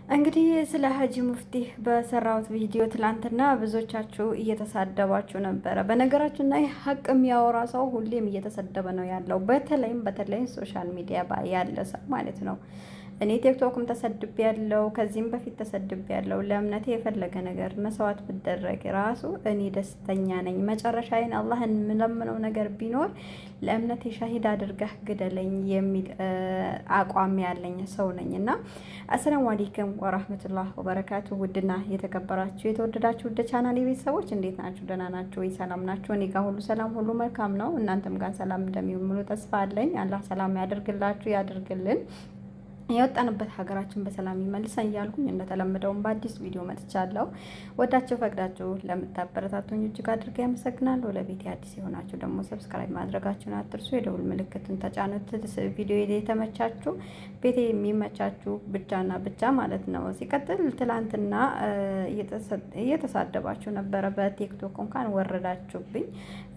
እንግዲህ ስለ ሀጂ ሙፍቲ በሰራሁት ቪዲዮ ትላንትና ብዙዎቻችሁ እየተሳደባችሁ ነበረ። በነገራችን ላይ ሀቅ የሚያወራ ሰው ሁሌም እየተሰደበ ነው ያለው። በተለይም ሶሻል ሚዲያ ያለ ሰው ማለት ነው። እኔ ቲክቶክም ተሰድቤ ያለው ከዚህም በፊት ተሰድቤ ያለው ለእምነቴ የፈለገ ነገር መስዋዕት ብደረግ ራሱ እኔ ደስተኛ ነኝ። መጨረሻዬን አላህን የምለምነው ነገር ቢኖር ለእምነቴ ሻሂድ አድርገህ ግደለኝ የሚል አቋም ያለኝ ሰው ነኝ እና አሰላሙ አለይኩም ወራህመቱላህ ወበረካቱ። ውድና የተከበራችሁ የተወደዳችሁ ውድ ቻናል ቤተሰቦች እንዴት ናችሁ? ደህና ናችሁ ወይ? ሰላም ናችሁ? እኔ ጋር ሁሉ ሰላም፣ ሁሉ መልካም ነው። እናንተም ጋር ሰላም እንደሚሆን ሙሉ ተስፋ አለኝ። አላህ ሰላም ያደርግላችሁ ያደርግልን፣ የወጣንበት ሀገራችን በሰላም ይመልሰን እያልኩኝ እንደተለመደውም በአዲስ ቪዲዮ መጥቻለሁ። ወዳችሁ ፈቅዳችሁ ለምታበረታቱኝ እጅግ አድርጌ ያመሰግናለሁ። ለቤቴ አዲስ የሆናችሁ ደግሞ ሰብስክራይብ ማድረጋችሁን አትርሱ። የደውል ምልክትን ተጫኑት። ቪዲዮ የተመቻችሁ ቤቴ የሚመቻችሁ ብቻና ብቻ ማለት ነው። ሲቀጥል ትላንትና እየተሳደባችሁ ነበረ። በቲክቶክ እንኳን ወረዳችሁብኝ።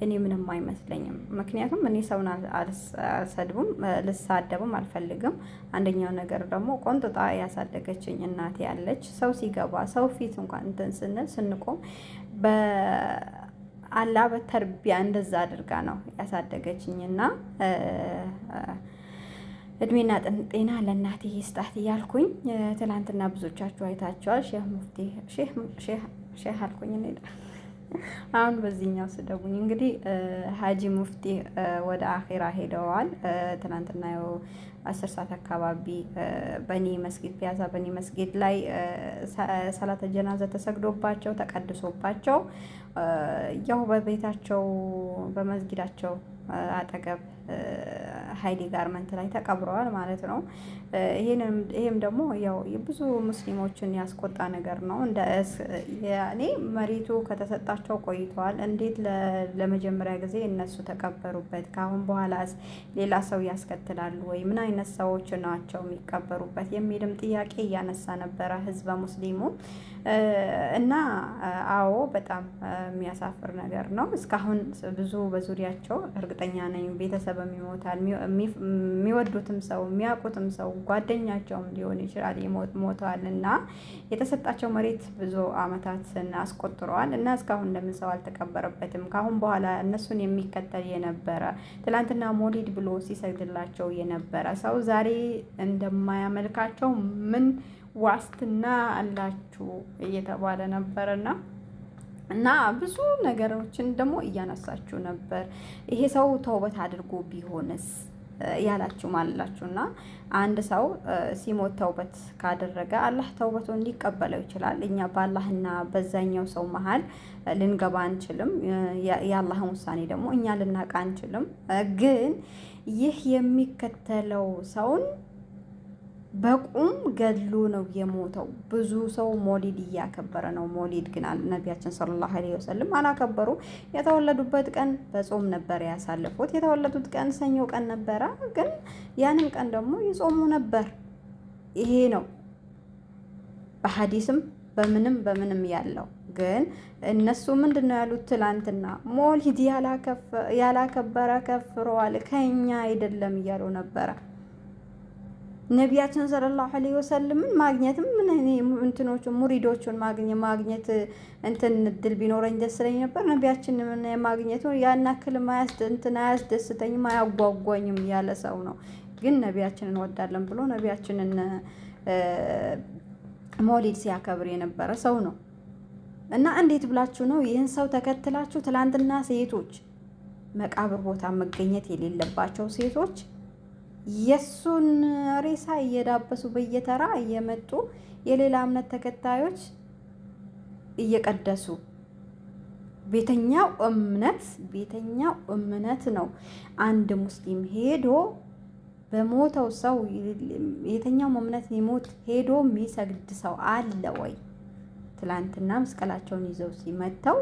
እኔ ምንም አይመስለኝም። ምክንያቱም እኔ ሰውን አልሰድቡም ልሳደብም አልፈልግም። አንደኛው ነገር ደግሞ ቆንጥጣ ያሳደገችኝ እናቴ ያለች ሰው ሲገባ ሰው ፊት እንኳን እንትን ስንል ስንቆም በአላ በተርቢያ እንደዛ አድርጋ ነው ያሳደገችኝና እድሜና ጤና ለእናቴ ይስጣት እያልኩኝ ትላንትና ብዙዎቻችሁ አይታችኋል። ሼህ ሙፍቲ ሼህ አልኩኝ እኔ አሁን በዚህኛው ስደቡኝ። እንግዲህ ሀጂ ሙፍቲ ወደ አኺራ ሄደዋል። ትናንትና 10 ሰዓት አካባቢ በኒ መስጊድ ፒያዛ በኒ መስጊድ ላይ ሰላተ ጀናዛ ተሰግዶባቸው ተቀድሶባቸው ያው በቤታቸው በመስጊዳቸው አጠገብ ሀይዲ ጋርመንት ላይ ተቀብረዋል ማለት ነው። ይሄም ደግሞ ያው ብዙ ሙስሊሞችን ያስቆጣ ነገር ነው። ያኔ መሬቱ ከተሰጣቸው ቆይተዋል። እንዴት ለመጀመሪያ ጊዜ እነሱ ተቀበሩበት? ካሁን በኋላስ ሌላ ሰው ያስከትላሉ ወይ? ምን አይነት ሰዎች ናቸው የሚቀበሩበት? የሚልም ጥያቄ እያነሳ ነበረ ህዝበ ሙስሊሙ እና አዎ በጣም የሚያሳፍር ነገር ነው። እስካሁን ብዙ በዙሪያቸው እርግጠኛ ነኝ ቤተሰብ ይሞታል፣ የሚወዱትም ሰው የሚያውቁትም ሰው ጓደኛቸውም ሊሆን ይችላል ሞተዋል እና የተሰጣቸው መሬት ብዙ አመታትን አስቆጥረዋል እና እስካሁን ለምን ሰው አልተቀበረበትም? ካሁን በኋላ እነሱን የሚከተል የነበረ ትላንትና ሞሊድ ብሎ ሲሰግድላቸው የነበረ ሰው ዛሬ እንደማያመልካቸው ምን ዋስትና አላችሁ እየተባለ ነበረና እና ብዙ ነገሮችን ደግሞ እያነሳችሁ ነበር። ይሄ ሰው ተውበት አድርጎ ቢሆንስ ያላችሁ ማላችሁ እና አንድ ሰው ሲሞት ተውበት ካደረገ አላህ ተውበቱን ሊቀበለው ይችላል። እኛ በአላህና በዛኛው ሰው መሀል ልንገባ አንችልም። የአላህን ውሳኔ ደግሞ እኛ ልናውቅ አንችልም። ግን ይህ የሚከተለው ሰውን በቁም ገድሎ ነው የሞተው። ብዙ ሰው ሞሊድ እያከበረ ነው። ሞሊድ ግን ነቢያችን ሰለላሁ ዐለይሂ ወሰለም አላከበሩ። የተወለዱበት ቀን በጾም ነበር ያሳለፉት። የተወለዱት ቀን ሰኞ ቀን ነበረ፣ ግን ያንን ቀን ደግሞ ይጾሙ ነበር። ይሄ ነው በሐዲስም በምንም ያለው። ግን እነሱ ምንድነው ያሉት? ትላንትና ሞሊድ ያላከበረ ከፍረዋል፣ ከኛ አይደለም እያሉ ነበረ። ነቢያችን ሰለላሁ ዐለይሂ ወሰለምን ማግኘትም እንትኖቹ ሙሪዶቹን ማግኘት እንትን እድል ቢኖረኝ ደስ ይለኝ ነበር። ነቢያችንን ማግኘቱ ያን ያክል አያስደስተኝም አያጓጓኝም ያለ ሰው ነው። ግን ነቢያችንን እንወዳለን ብሎ ነቢያችንን ሞሊድ ሲያከብር የነበረ ሰው ነው እና እንዴት ብላችሁ ነው ይህን ሰው ተከትላችሁ ትላንትና ሴቶች መቃብር ቦታ መገኘት የሌለባቸው ሴቶች የሱን ሬሳ እየዳበሱ በየተራ እየመጡ የሌላ እምነት ተከታዮች እየቀደሱ ቤተኛው እምነት ነው። አንድ ሙስሊም ሄዶ በሞተው ሰው የተኛው እምነት ይሞት ሄዶ የሚሰግድ ሰው አለ ወይ? ትላንትና መስቀላቸውን ይዘው ሲመተው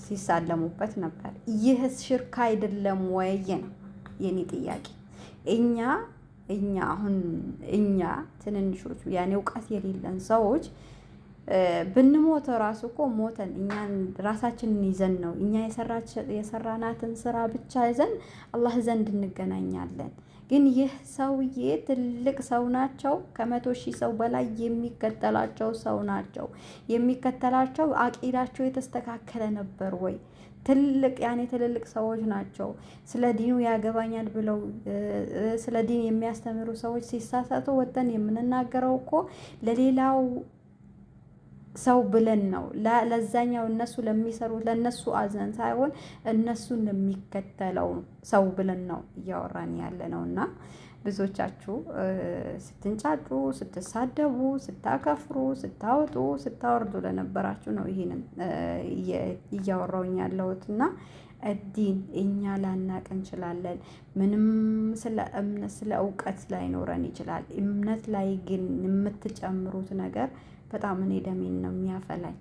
ሲሳለሙበት ነበር። ይህስ ሽርክ አይደለም ወይ ነው የኔ ጥያቄ። እኛ ትንንሾች ያኔ እውቀት የሌለን ሰዎች ብንሞት ራሱ እኮ ሞተን እኛን ራሳችንን ይዘን ነው እኛ የሰራናትን ስራ ብቻ ይዘን አላህ ዘንድ እንገናኛለን። ግን ይህ ሰውዬ ትልቅ ሰው ናቸው። ከ100,000 ሰው በላይ የሚከተላቸው ሰው ናቸው። የሚከተላቸው አቂዳቸው የተስተካከለ ነበር ወይ? ትልልቅ ሰዎች ናቸው። ስለ ዲኑ ያገባኛል ብለው ስለ ዲን የሚያስተምሩ ሰዎች ሲሳሳቱ ወጥተን የምንናገረው እኮ ለሌላው ሰው ብለን ነው። ለዛኛው እነሱ ለሚሰሩት ለነሱ አዝነን ሳይሆን እነሱን ለሚከተለው ሰው ብለን ነው እያወራን ያለ ነው። እና ብዙዎቻችሁ ስትንጫጩ፣ ስትሳደቡ፣ ስታከፍሩ፣ ስታወጡ፣ ስታወርዱ ለነበራችሁ ነው ይሄንን እያወራውኝ ያለሁት። እና ዲን እኛ ላናቅ እንችላለን። ምንም ስለ እምነት ስለ እውቀት ላይኖረን ይችላል። እምነት ላይ ግን የምትጨምሩት ነገር በጣም እኔ ደሜን ነው የሚያፈላኝ።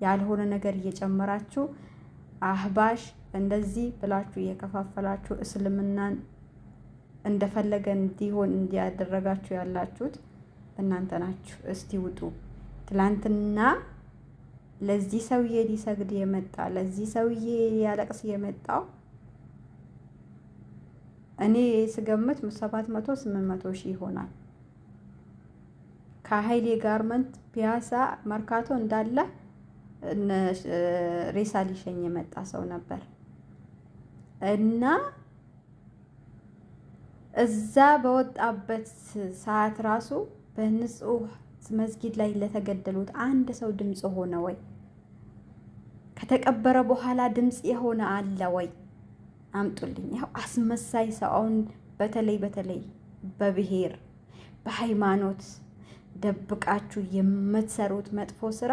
ያልሆነ ነገር እየጨመራችሁ አህባሽ እንደዚህ ብላችሁ እየከፋፈላችሁ እስልምናን እንደፈለገ እንዲሆን እንዲያደረጋችሁ ያላችሁት እናንተ ናችሁ። እስቲ ውጡ። ትላንትና ለዚህ ሰውዬ ሊሰግድ የመጣ ለዚህ ሰውዬ ሊያለቅስ የመጣው እኔ ስገምት 700-800 ሺህ ይሆናል። ከሀይሌ ጋርመንት ፒያሳ መርካቶ እንዳለ ሬሳ ሊሸኝ የመጣ ሰው ነበር እና እዛ በወጣበት ሰዓት ራሱ በንጹህ መስጊድ ላይ ለተገደሉት አንድ ሰው ድምፅ ሆነ ወይ? ከተቀበረ በኋላ ድምፅ የሆነ አለ ወይ? አምጡልኝ። ያው አስመሳይ ሰው አሁን በተለይ በብሔር በሃይማኖት ደብቃችሁ የምትሰሩት መጥፎ ስራ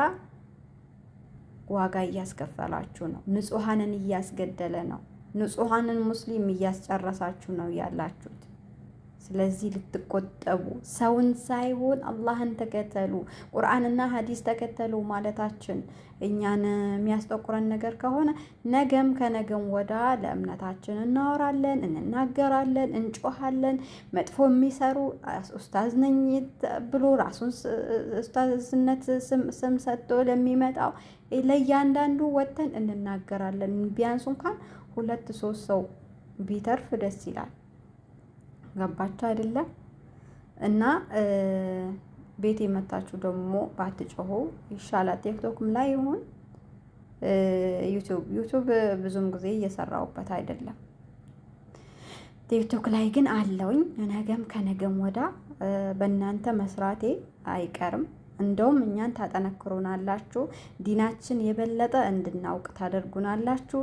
ዋጋ እያስከፈላችሁ ነው። ንጹሃንን እያስገደለ ነው። ንጹሃንን ሙስሊም እያስጨረሳችሁ ነው ያላችሁት። ስለዚህ ልትቆጠቡ፣ ሰውን ሳይሆን አላህን ተከተሉ፣ ቁርአንና ሀዲስ ተከተሉ ማለታችን እኛን የሚያስጠቁረን ነገር ከሆነ ነገም ከነገም ወዳ ለእምነታችን እናወራለን፣ እንናገራለን፣ እንጮሃለን። መጥፎ የሚሰሩ ኡስታዝ ነኝ ብሎ ራሱን ኡስታዝነት ስም ሰጥቶ ለሚመጣው ለእያንዳንዱ ወጥተን እንናገራለን። ቢያንስ እንኳን 2-3 ሰው ቢተርፍ ደስ ይላል። ገባችሁ አይደለም? እና ቤት የመታችሁ ደግሞ ባትጮሁ ይሻላል። ቲክቶክም ላይ ይሁን ዩቲዩብ ብዙም ጊዜ እየሰራሁበት አይደለም። ቲክቶክ ላይ ግን አለውኝ። ነገም ከነገም ወዳ በእናንተ መስራቴ አይቀርም። እንደውም እኛን ታጠነክሩናላችሁ። ዲናችን የበለጠ እንድናውቅ ታደርጉናላችሁ።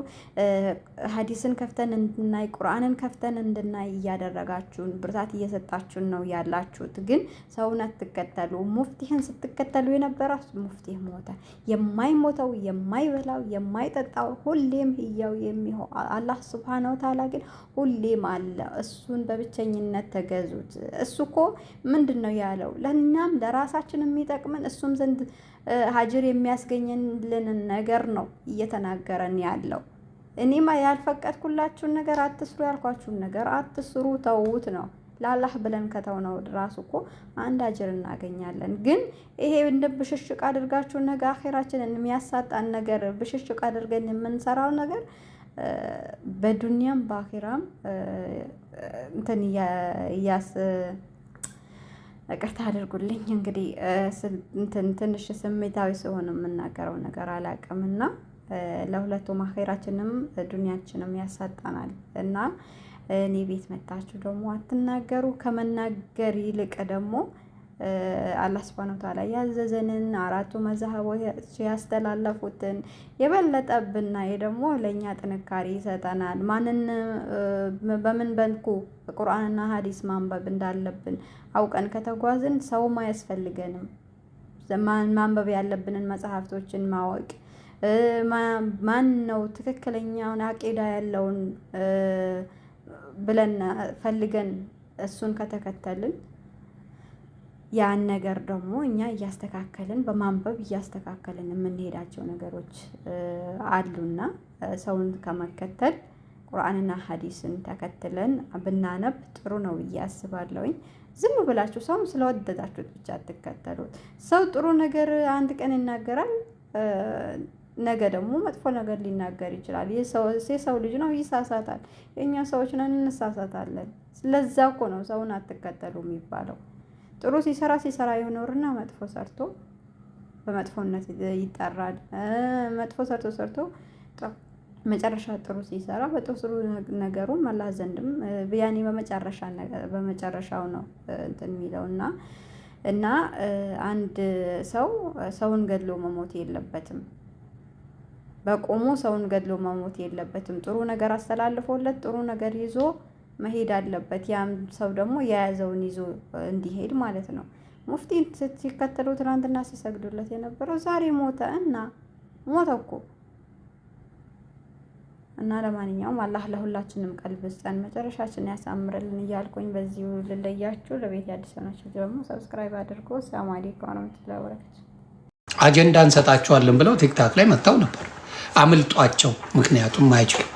ሀዲስን ከፍተን እንድናይ፣ ቁርአንን ከፍተን እንድናይ እያደረጋችሁን ብርታት እየሰጣችሁን ነው ያላችሁት። ግን ሰውን አትከተሉ። ሙፍቲህን ስትከተሉ የነበራችሁ ሙፍቲህ ሞተ። የማይሞተው የማይበላው የማይጠጣው ሁሌም ህያው የሚሆን አላህ ሱብሃነሁ ወተዓላ ግን ሁሌም አለ። እሱን በብቸኝነት ተገዙት። እሱ እኮ ምንድን ነው ያለው? ለእኛም ለራሳችን የሚጠቅም እሱም ዘንድ ሀጅር የሚያስገኝልን ነገር ነው እየተናገረን ያለው። እኔማ ያልፈቀድኩላችሁን ነገር አትስሩ፣ ያልኳችሁን ነገር አትስሩ፣ ተውት ነው። ለአላህ ብለን ከተውነው ራሱ እኮ አንድ ሀጅር እናገኛለን። ግን ይሄ እንደ ብሽሽቅ አድርጋችሁ ነገ አኼራችንን የሚያሳጣን ነገር ብሽሽቅ አድርገን የምንሰራው ነገር በዱንያም በአኼራም እንትን ይቅርታ አድርጉልኝ እንግዲህ ትንሽ ስሜታዊ ሲሆን የምናገረው ነገር አላውቅምና ለሁለቱም አኼራችንም ዱንያችንም ያሳጣናል። እና እኔ ቤት መታችሁ ደግሞ አትናገሩ። ከመናገር ይልቅ ደግሞ አላህ ሱብሃነሁ ወተዓላ ያዘዘንን 4ቱ መዝሀቦች ያስተላለፉትን የበለጠ ብናይ ደግሞ ለእኛ ጥንካሬ ይሰጠናል። በምን በልኩ ቁርአንና ሀዲስ ማንበብ እንዳለብን አውቀን ከተጓዝን ሰውም አያስፈልገንም። ማንበብ ያለብንን መጽሐፍቶችን ማወቅ ማን ነው ትክክለኛውን አቂዳ ያለውን ብለን ፈልገን እሱን ከተከተልን ያን ነገር ደግሞ እኛ እያስተካከልን በማንበብ እያስተካከልን የምንሄዳቸው ነገሮች አሉና ሰውን ከመከተል ቁርአንና ሀዲስን ተከትለን ብናነብ ጥሩ ነው ብዬ አስባለሁኝ። ዝም ብላችሁ ሰውን ስለወደዳችሁት ብቻ አትከተሉት። ሰው ጥሩ ነገር አንድ ቀን ይናገራል፣ ነገ ደግሞ መጥፎ ነገር ሊናገር ይችላል። የሰው ልጅ ነው፣ ይሳሳታል። የእኛ ሰዎች ነን፣ እንሳሳታለን። ስለዛ እኮ ነው ሰውን አትከተሉ የሚባለው። ጥሩ ሲሰራ ይኖርና መጥፎ ሰርቶ በመጥፎነት ይጠራል። መጥፎ ሰርቶ መጨረሻ ጥሩ ሲሰራ በጥሩ ነገሩን አላህ ዘንድም ያኔ በመጨረሻው ነው እንትን የሚለውና እና አንድ ሰውን ገድሎ መሞት የለበትም። በቆሞ ሰውን ገድሎ መሞት የለበትም። ጥሩ ነገር አስተላልፎለት ጥሩ ነገር ይዞ መሄድ አለበት። ያም ሰው ደግሞ የያዘውን ይዞ እንዲሄድ ማለት ነው። ሙፍቲ ሲከተሉ ትናንትና ሲሰግዱለት የነበረው ዛሬ ሞተ እኮ እና ለማንኛውም አላህ ለሁላችንም ቀልብ ስጠን፣ መጨረሻችንን ያሳምርልን እያልኩኝ በዚሁ ልለያችሁ። ለቤት አዲስ ሆናችሁ ደግሞ ሰብስክራይብ አድርጎ። ሰላም አለይኩም ወራህመቱላሂ ወበረካቱ። አጀንዳ እንሰጣቸዋለን ብለው ቲክታክ ላይ መጥተው ነበር። አምልጧቸው፣ ምክንያቱም አይችሉም።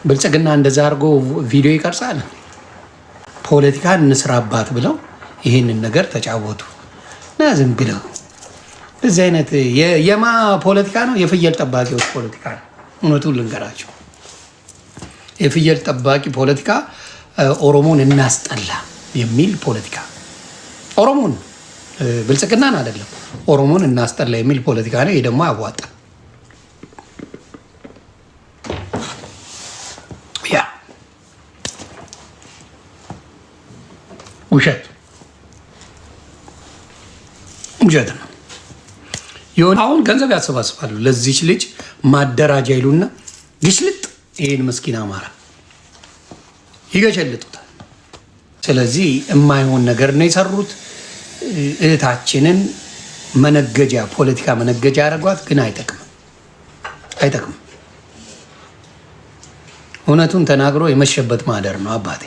ብልጽግና እንደዛ አድርጎ ቪዲዮ ይቀርጻል። ፖለቲካ እንስራባት ብለው ይህንን ነገር ተጫወቱ እና ዝም ብለው እዚህ አይነት የማ ፖለቲካ ነው? የፍየል ጠባቂዎች ፖለቲካ ነው። እውነቱን ልንገራቸው፣ የፍየል ጠባቂ ፖለቲካ፣ ኦሮሞን እናስጠላ የሚል ፖለቲካ፣ ኦሮሞን ብልጽግናን አይደለም፣ ኦሮሞን እናስጠላ የሚል ፖለቲካ ነው። ይህ ደግሞ አያዋጣም። ያ ውሸት ነው። አሁን ገንዘብ ያሰባስባሉ ለዚች ልጅ ማደራጃ ይሉና ግሽልጥ ይሄን መስኪን አማራ ይገሸልጡታል። ስለዚህ የማይሆን ነገር ነው የሰሩት። እህታችንን መነገጃ ፖለቲካ መነገጃ ያደረጓት፣ ግን አይጠቅምም። እውነቱን ተናግሮ የመሸበት ማደር ነው አባቴ።